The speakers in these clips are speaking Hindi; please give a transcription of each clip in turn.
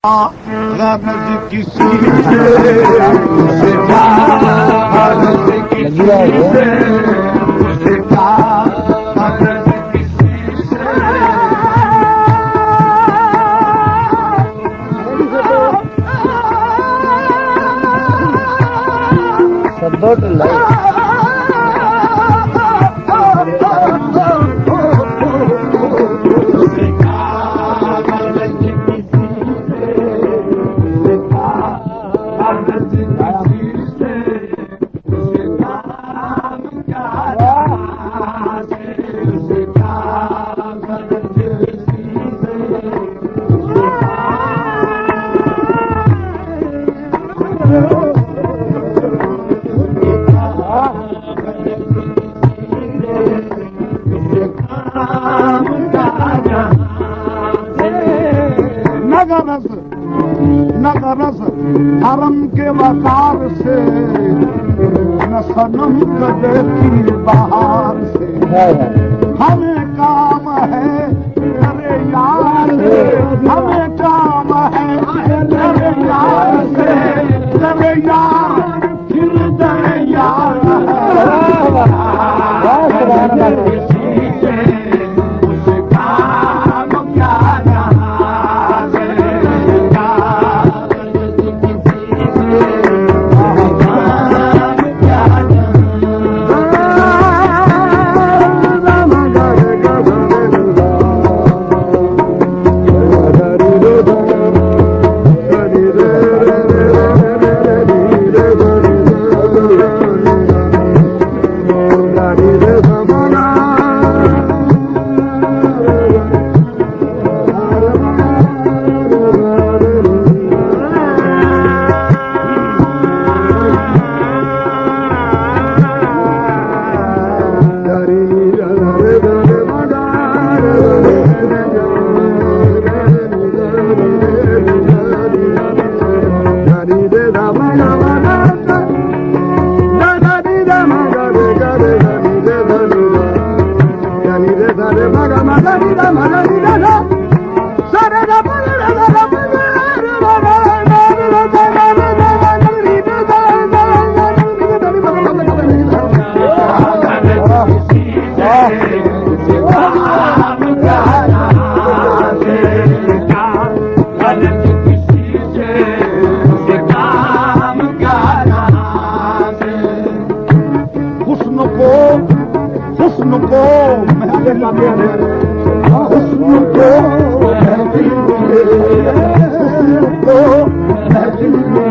गरज किसी से उसे क्या गरज किसी से उसे क्या गरज किसी से सपोर्ट लाइफ न गरज हरम के वकार से न सनम कदे की बहार से हमें काम है तेरे यार से हमें काम है तेरे यार से तेरे यार फिर तेरे यार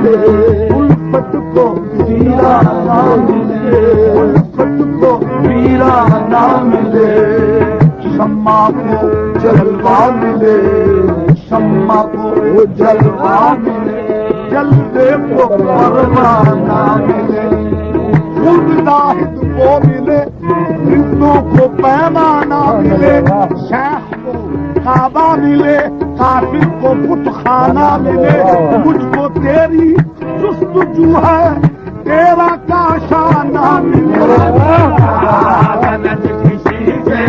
उल्फत को पीरा ना मिले उल्फत को पीरा ना मिले शम्मा को जलवा मिले शम्मा को जलवा मिले जलते को परवाना मिले खुद दाहिद को मिले हिंदों को पैमाना मिले शेख को काबा मिले काफिर को बुतखाना मिले मुझको तेरी जुस्तजू है तेरा काशाना मिले किसी से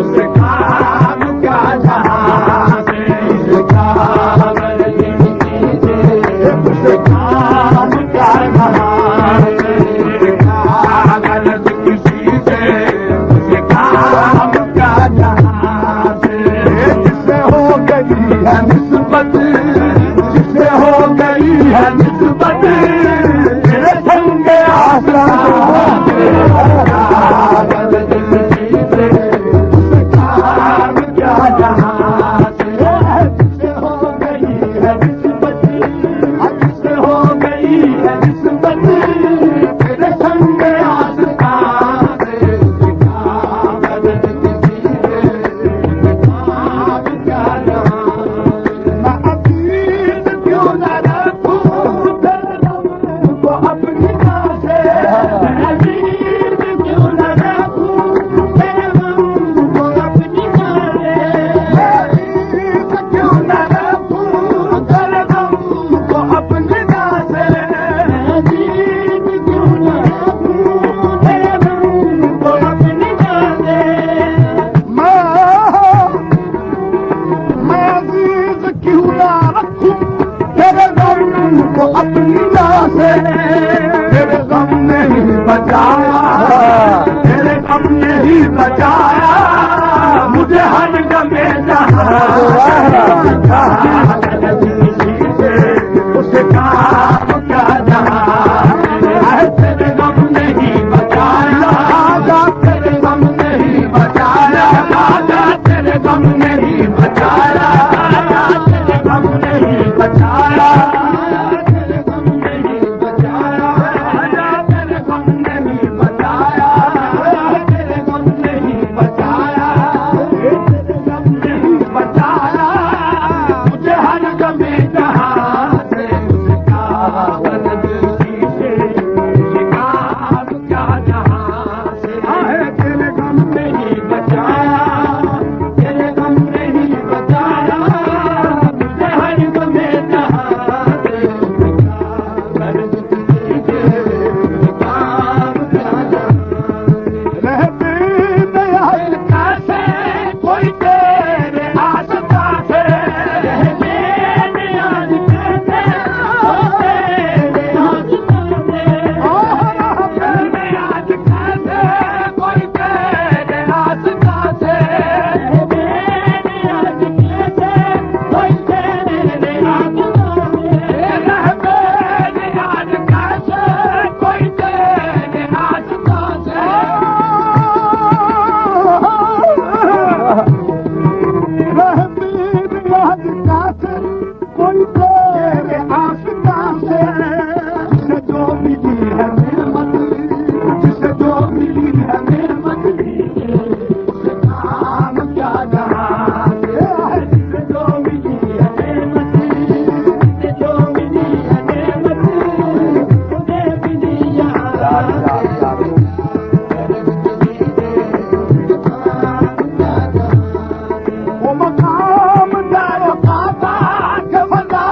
उसे काम क्या जहां से उसे काम क्या जहां से किसी से उसे काम क्या जहां से जिससे हो गई है निस्बत जिससे हो गई है निस्बत तेरे संग आसरा क्या जहां से जिससे हो गई है निस्बत जिससे हो गई है निस्बत तेरे संग आसरा से तेरे गम ने ही बचाया, तेरे गम ने ही बचाया मुझे हर गमे जहाँ उसे काम का जहाँ तेरे गम ने ही बचाया, तेरे गम ने ही बचाया, तेरे गम ने ही बचाया, तेरे गम ने ही बचाया, तेरे गम ने ही बचाया, तेरे गम ने ही बचाया, तेरे गम ने ही बचाया, तेरे गम ने ही बचाया मुझे हर गमे जहाँ से उसका शिकार क्या जहाँ से तेरे गम ने ही बचाया, तेरे गम ने ही बचाया मुझे हर गमे जहाँ से रहते दयाल कैसे कोई तेरे आसता से, रहते दयाल कैसे कोई तेरे आसता से, रहते आज कैसे कोई तेरे आसता से, रहते आज कैसे कोई तेरे आसता से, रहते आज कैसे कोई तेरे आसता से। कोई तेरे आसता से जिसे जो मिली है नेमत, जिसे जो मिली है नेमत उसे काम क्या जहाँ से, जिसे जो मिली है नेमत, जिसे जो मिली है नेमत उसे मिली यहाँ वो मकाम दारो काबा के फदा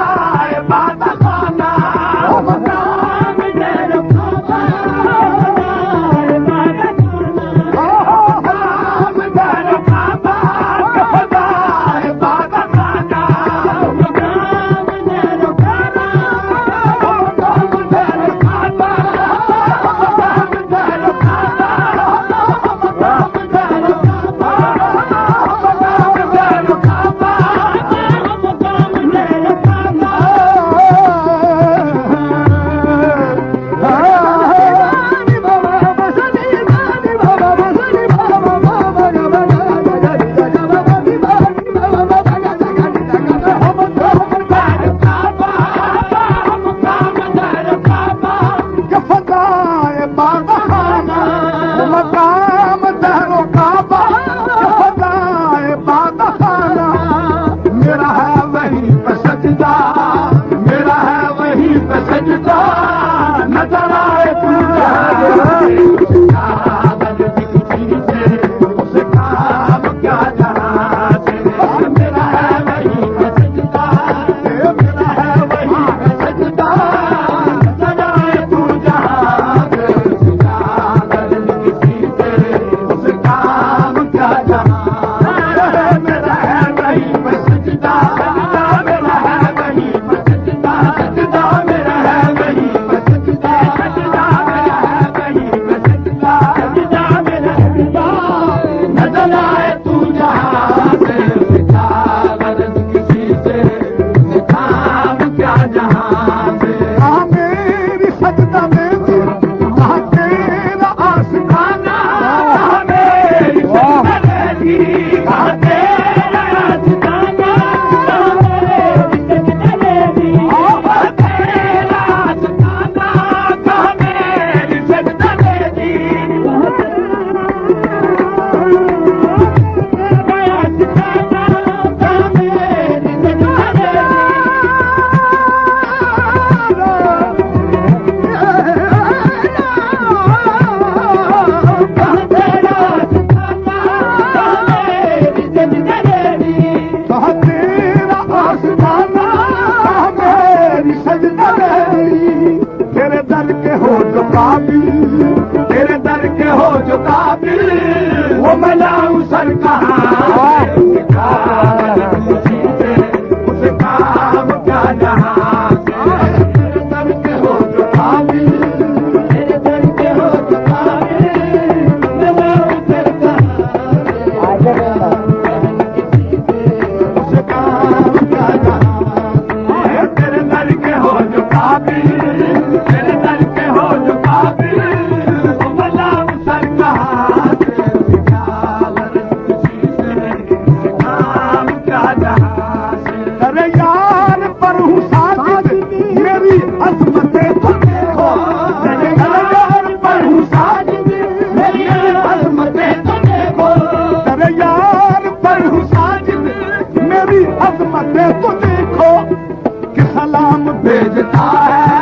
भेजता है